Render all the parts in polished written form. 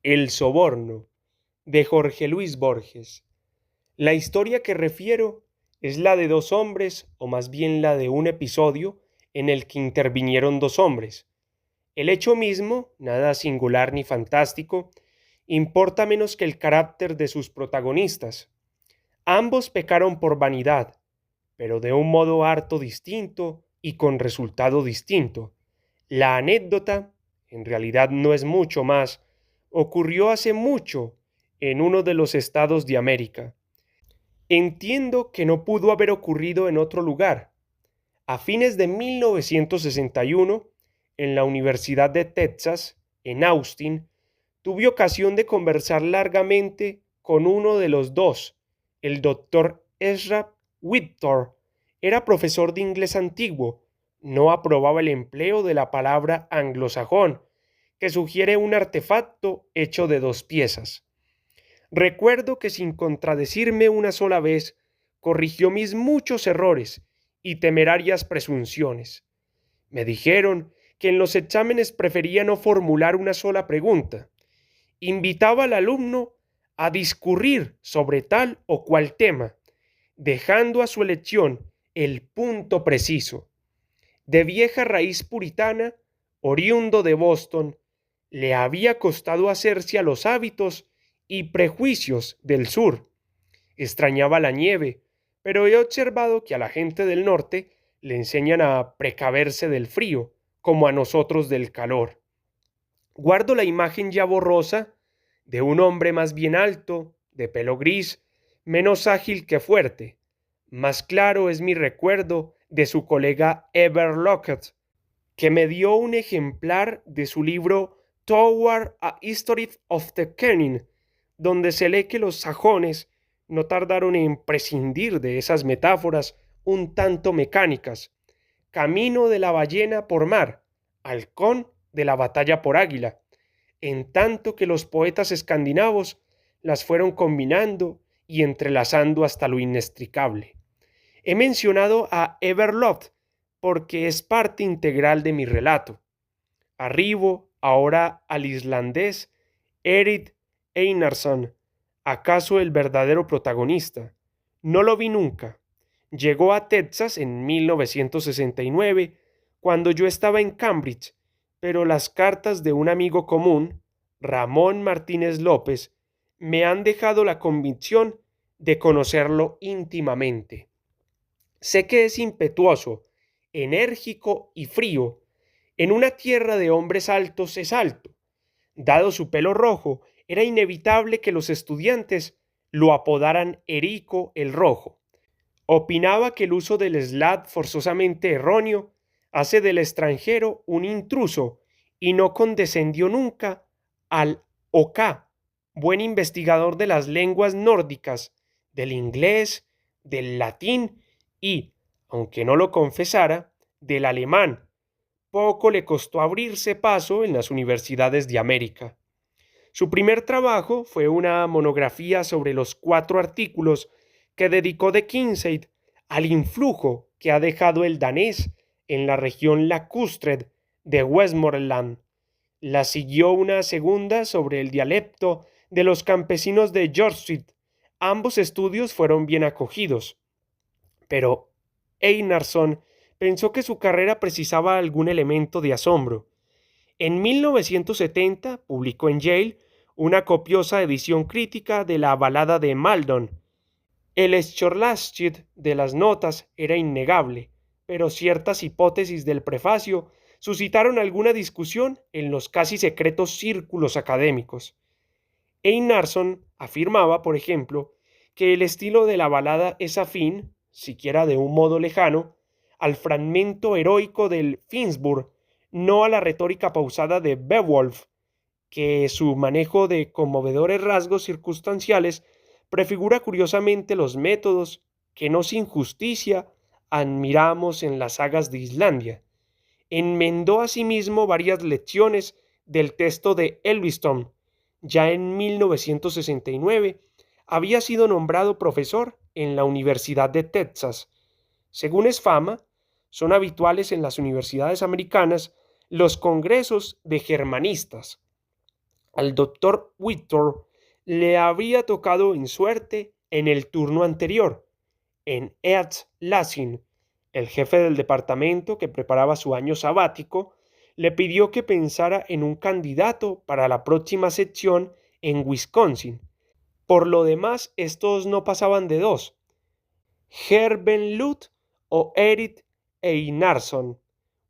El soborno, de Jorge Luis Borges. La historia que refiero es la de dos hombres, o más bien la de un episodio en el que intervinieron dos hombres. El hecho mismo, nada singular ni fantástico, importa menos que el carácter de sus protagonistas. Ambos pecaron por vanidad, pero de un modo harto distinto y con resultado distinto. La anécdota, en realidad no es mucho más, ocurrió hace mucho en uno de los estados de América. Entiendo que no pudo haber ocurrido en otro lugar. A fines de 1961, en la Universidad de Texas, en Austin, tuve ocasión de conversar largamente con uno de los dos, el doctor Ezra Whittor. Era profesor de inglés antiguo, no aprobaba el empleo de la palabra anglosajón, que sugiere un artefacto hecho de dos piezas. Recuerdo que sin contradecirme una sola vez, corrigió mis muchos errores y temerarias presunciones. Me dijeron que en los exámenes prefería no formular una sola pregunta. Invitaba al alumno a discurrir sobre tal o cual tema, dejando a su elección el punto preciso. De vieja raíz puritana, oriundo de Boston, le había costado hacerse a los hábitos y prejuicios del sur. Extrañaba la nieve, pero he observado que a la gente del norte le enseñan a precaverse del frío, como a nosotros del calor. Guardo la imagen ya borrosa de un hombre más bien alto, de pelo gris, menos ágil que fuerte. Más claro es mi recuerdo de su colega Eber Lockett, que me dio un ejemplar de su libro Toward a History of the Kenning, donde se lee que los sajones no tardaron en prescindir de esas metáforas un tanto mecánicas. Camino de la ballena por mar, halcón de la batalla por águila, en tanto que los poetas escandinavos las fueron combinando y entrelazando hasta lo inextricable. He mencionado a Everlot porque es parte integral de mi relato. Arribo ahora al islandés Erik Einarsson, acaso el verdadero protagonista. No lo vi nunca. Llegó a Texas en 1969, cuando yo estaba en Cambridge, pero las cartas de un amigo común, Ramón Martínez López, me han dejado la convicción de conocerlo íntimamente. Sé que es impetuoso, enérgico y frío. En una tierra de hombres altos es alto. Dado su pelo rojo, era inevitable que los estudiantes lo apodaran Erico el Rojo. Opinaba que el uso del slang forzosamente erróneo hace del extranjero un intruso y no condescendió nunca al OK, buen investigador de las lenguas nórdicas, del inglés, del latín y, aunque no lo confesara, del alemán. Poco le costó abrirse paso en las universidades de América. Su primer trabajo fue una monografía sobre los 4 artículos que dedicó de Kinsey al influjo que ha dejado el danés en la región lacustre de Westmoreland. La siguió una segunda sobre el dialecto de los campesinos de Yorkshire. Ambos estudios fueron bien acogidos, pero Einarsson pensó que su carrera precisaba algún elemento de asombro. En 1970 publicó en Yale una copiosa edición crítica de la balada de Maldon. El scholastic de las notas era innegable, pero ciertas hipótesis del prefacio suscitaron alguna discusión en los casi secretos círculos académicos. Einarsson afirmaba, por ejemplo, que el estilo de la balada es afín, siquiera de un modo lejano, al fragmento heroico del Finnsburg, no a la retórica pausada de Beowulf, que su manejo de conmovedores rasgos circunstanciales prefigura curiosamente los métodos que no sin justicia admiramos en las sagas de Islandia. Enmendó asimismo varias lecciones del texto de Elviston. Ya en 1969 había sido nombrado profesor en la Universidad de Texas. Según es fama, son habituales en las universidades americanas los congresos de germanistas. Al doctor Whittor le había tocado en suerte en el turno anterior, en East Lansing. El jefe del departamento que preparaba su año sabático le pidió que pensara en un candidato para la próxima sección en Wisconsin. Por lo demás, estos no pasaban de dos: Herben Luth o Eric Einarsson.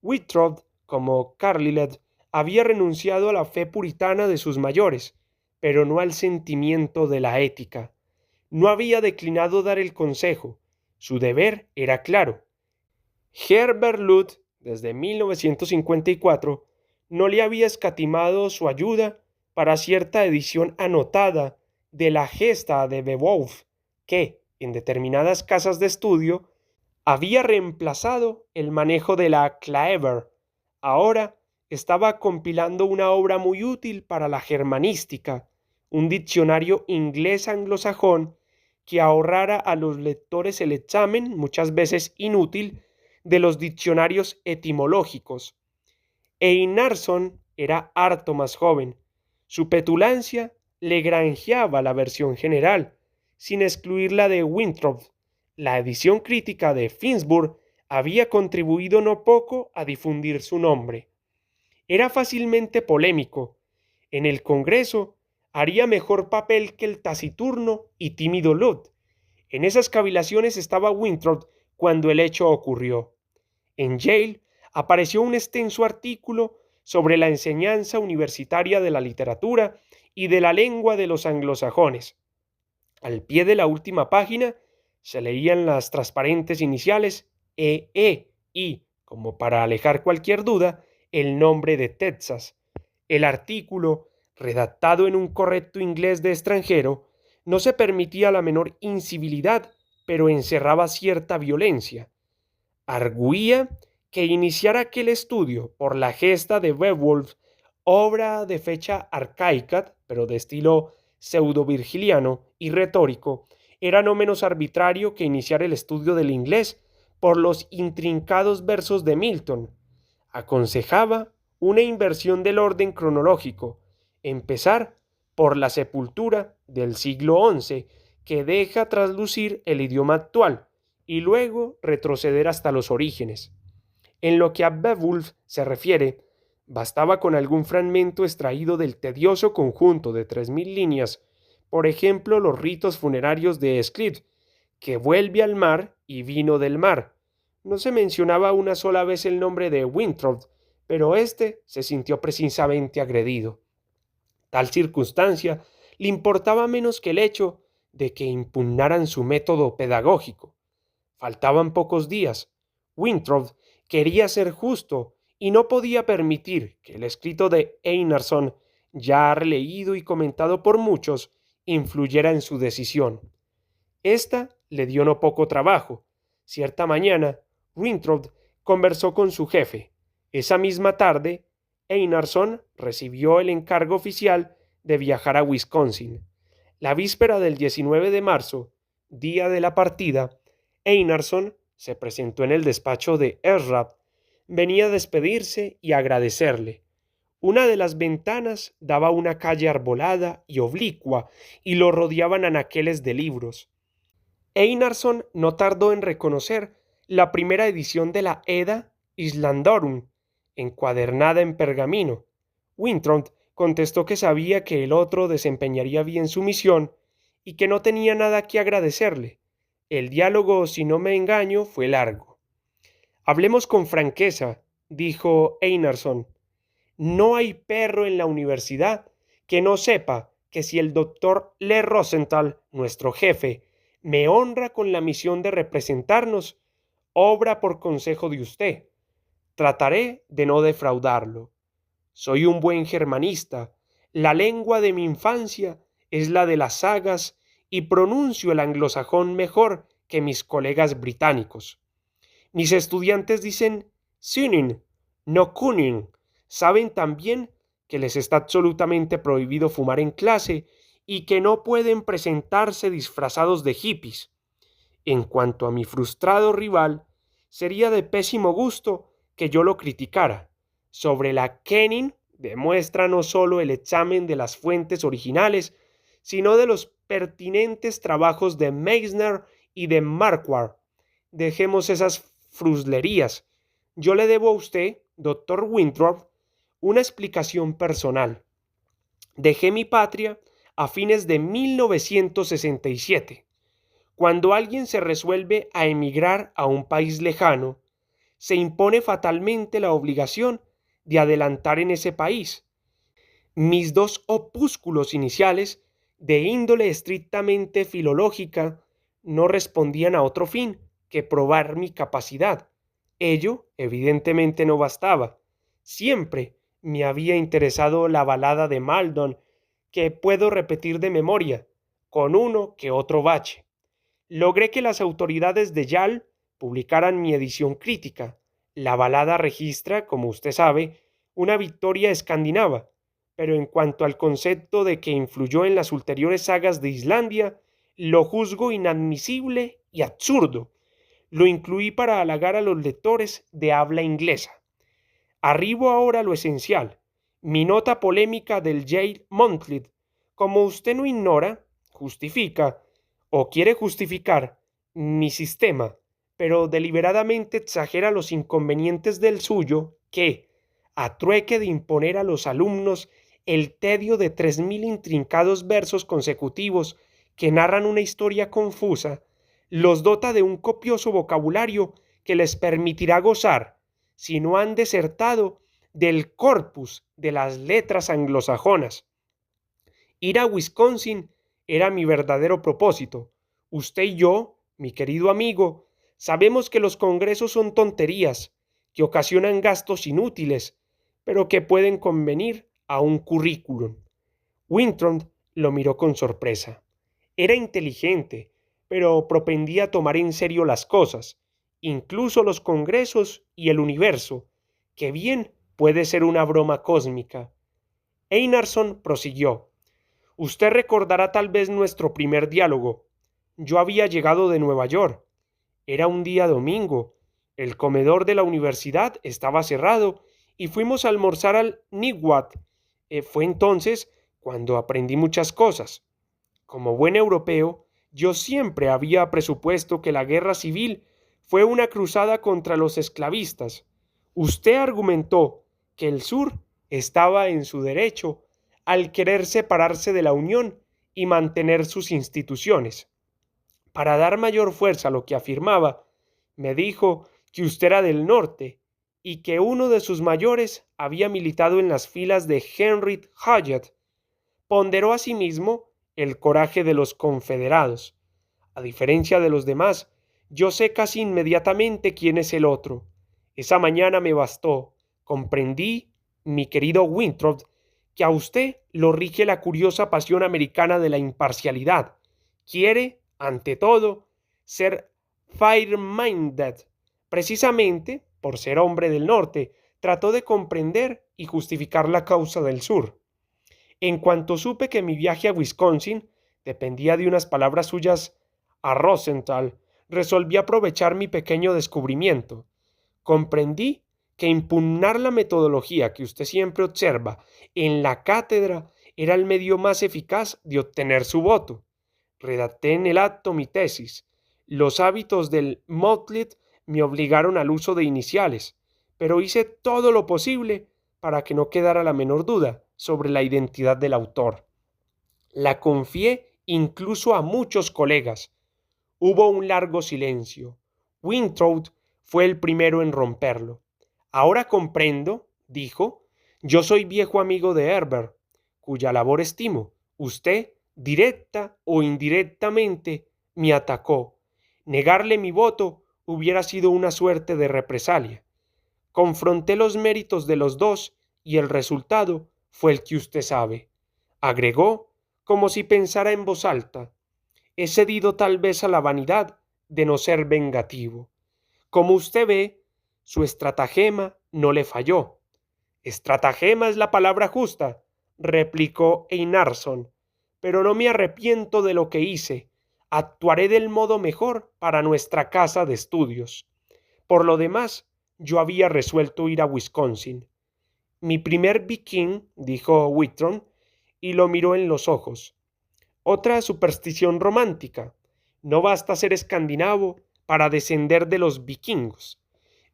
Whitroud, como Carlyle, había renunciado a la fe puritana de sus mayores, pero no al sentimiento de la ética. No había declinado dar el consejo. Su deber era claro. Herbert Luth, desde 1954, no le había escatimado su ayuda para cierta edición anotada de la Gesta de Beowulf, que, en determinadas casas de estudio, había reemplazado el manejo de la Claeber. Ahora estaba compilando una obra muy útil para la germanística, un diccionario inglés anglosajón que ahorrara a los lectores el examen, muchas veces inútil, de los diccionarios etimológicos. Einarsson era harto más joven. Su petulancia le granjeaba la versión general, sin excluir la de Winthrop. La edición crítica de Finnsburg había contribuido no poco a difundir su nombre. Era fácilmente polémico. En el Congreso haría mejor papel que el taciturno y tímido Luth. En esas cavilaciones estaba Winthrop cuando el hecho ocurrió. En Yale apareció un extenso artículo sobre la enseñanza universitaria de la literatura y de la lengua de los anglosajones. Al pie de la última página se leían las transparentes iniciales EE y, como para alejar cualquier duda, el nombre de Texas. El artículo, redactado en un correcto inglés de extranjero, no se permitía la menor incivilidad, pero encerraba cierta violencia. Arguía que iniciar aquel estudio por la gesta de Beowulf, obra de fecha arcaica, pero de estilo pseudo-virgiliano y retórico, era no menos arbitrario que iniciar el estudio del inglés por los intrincados versos de Milton. Aconsejaba una inversión del orden cronológico, empezar por la sepultura del siglo XI, que deja traslucir el idioma actual, y luego retroceder hasta los orígenes. En lo que a Beowulf se refiere, bastaba con algún fragmento extraído del tedioso conjunto de 3000 líneas, por ejemplo los ritos funerarios de Esclid, que vuelve al mar y vino del mar. No se mencionaba una sola vez el nombre de Winthrop, pero éste se sintió precisamente agredido. Tal circunstancia le importaba menos que el hecho de que impugnaran su método pedagógico. Faltaban pocos días. Winthrop quería ser justo y no podía permitir que el escrito de Einarsson, ya releído y comentado por muchos, influyera en su decisión. Esta le dio no poco trabajo. Cierta mañana, Winthrop conversó con su jefe. Esa misma tarde, Einarsson recibió el encargo oficial de viajar a Wisconsin. La víspera del 19 de marzo, día de la partida, Einarsson se presentó en el despacho de Errad. Venía a despedirse y agradecerle. Una de las ventanas daba a una calle arbolada y oblicua y lo rodeaban anaqueles de libros. Einarsson no tardó en reconocer la primera edición de la Edda Islandorum, encuadernada en pergamino. Winthrop contestó que sabía que el otro desempeñaría bien su misión y que no tenía nada que agradecerle. El diálogo, si no me engaño, fue largo. Hablemos con franqueza, dijo Einarsson. No hay perro en la universidad que no sepa que si el doctor Le Rosenthal, nuestro jefe, me honra con la misión de representarnos, obra por consejo de usted. Trataré de no defraudarlo. Soy un buen germanista. La lengua de mi infancia es la de las sagas y pronuncio el anglosajón mejor que mis colegas británicos. Mis estudiantes dicen sinning, no cunning. Saben también que les está absolutamente prohibido fumar en clase y que no pueden presentarse disfrazados de hippies. En cuanto a mi frustrado rival, sería de pésimo gusto que yo lo criticara. Sobre la Kenning demuestra no solo el examen de las fuentes originales, sino de los pertinentes trabajos de Meissner y de Marquardt. Dejemos esas fruslerías. Yo le debo a usted, doctor Winthrop, una explicación personal. Dejé mi patria a fines de 1967. Cuando alguien se resuelve a emigrar a un país lejano, se impone fatalmente la obligación de adelantar en ese país. Mis dos opúsculos iniciales, de índole estrictamente filológica, no respondían a otro fin que probar mi capacidad. Ello, evidentemente, no bastaba. Siempre me había interesado la balada de Maldon, que puedo repetir de memoria, con uno que otro bache. Logré que las autoridades de Yale publicaran mi edición crítica. La balada registra, como usted sabe, una victoria escandinava, pero en cuanto al concepto de que influyó en las ulteriores sagas de Islandia, lo juzgo inadmisible y absurdo. Lo incluí para halagar a los lectores de habla inglesa. Arribo ahora a lo esencial, mi nota polémica del Yale Monthly. Como usted no ignora, justifica, o quiere justificar, mi sistema, pero deliberadamente exagera los inconvenientes del suyo que, a trueque de imponer a los alumnos el tedio de 3000 intrincados versos consecutivos que narran una historia confusa, los dota de un copioso vocabulario que les permitirá gozar, si no han desertado, del corpus de las letras anglosajonas. Ir a Wisconsin era mi verdadero propósito. Usted y yo, mi querido amigo, sabemos que los congresos son tonterías, que ocasionan gastos inútiles, pero que pueden convenir a un currículum. Winthrop lo miró con sorpresa. Era inteligente, pero propendía a tomar en serio las cosas, incluso los congresos y el universo, que bien puede ser una broma cósmica. Einarsson prosiguió. Usted recordará tal vez nuestro primer diálogo. Yo había llegado de Nueva York. Era un día domingo. El comedor de la universidad estaba cerrado y fuimos a almorzar al Nigwat. Fue entonces cuando aprendí muchas cosas. Como buen europeo, yo siempre había presupuesto que la guerra civil fue una cruzada contra los esclavistas. Usted argumentó que el sur estaba en su derecho al querer separarse de la Unión y mantener sus instituciones. Para dar mayor fuerza a lo que afirmaba, me dijo que usted era del norte y que uno de sus mayores había militado en las filas de Henry Hyatt. Ponderó asimismo el coraje de los confederados. A diferencia de los demás, yo sé casi inmediatamente quién es el otro. Esa mañana me bastó. Comprendí, mi querido Winthrop, que a usted lo rige la curiosa pasión americana de la imparcialidad. Quiere, ante todo, ser fair-minded. Precisamente, por ser hombre del norte, trató de comprender y justificar la causa del sur. En cuanto supe que mi viaje a Wisconsin dependía de unas palabras suyas a Rosenthal, resolví aprovechar mi pequeño descubrimiento. Comprendí que impugnar la metodología que usted siempre observa en la cátedra era el medio más eficaz de obtener su voto. Redacté en el acto mi tesis. Los hábitos del Motlet me obligaron al uso de iniciales, pero hice todo lo posible para que no quedara la menor duda sobre la identidad del autor. La confié incluso a muchos colegas. Hubo un largo silencio. Winthrop fue el primero en romperlo. Ahora comprendo, dijo, yo soy viejo amigo de Herbert, cuya labor estimo. Usted, directa o indirectamente, me atacó. Negarle mi voto hubiera sido una suerte de represalia. Confronté los méritos de los dos y el resultado fue el que usted sabe. Agregó, como si pensara en voz alta. He cedido tal vez a la vanidad de no ser vengativo. Como usted ve, su estratagema no le falló. Estratagema es la palabra justa, replicó Einarsson, pero no me arrepiento de lo que hice. Actuaré del modo mejor para nuestra casa de estudios. Por lo demás, yo había resuelto ir a Wisconsin. Mi primer viking, dijo Whitron, y lo miró en los ojos. Otra superstición romántica. No basta ser escandinavo para descender de los vikingos.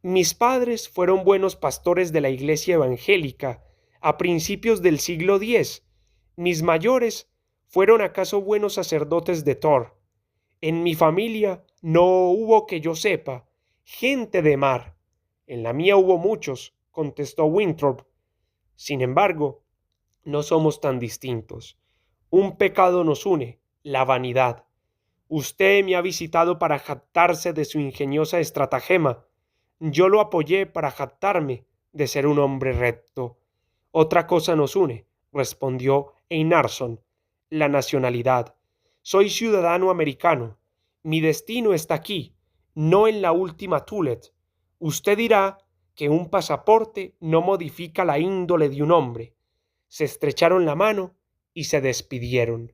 Mis padres fueron buenos pastores de la Iglesia evangélica a principios del siglo X. Mis mayores fueron acaso buenos sacerdotes de Thor. En mi familia no hubo, que yo sepa, gente de mar. En la mía hubo muchos, contestó Winthrop. Sin embargo, no somos tan distintos. Un pecado nos une, la vanidad. Usted me ha visitado para jactarse de su ingeniosa estratagema. Yo lo apoyé para jactarme de ser un hombre recto. Otra cosa nos une, respondió Einarsson, la nacionalidad. Soy ciudadano americano. Mi destino está aquí, no en la última Tulet. Usted dirá que un pasaporte no modifica la índole de un hombre. Se estrecharon la mano y se despidieron.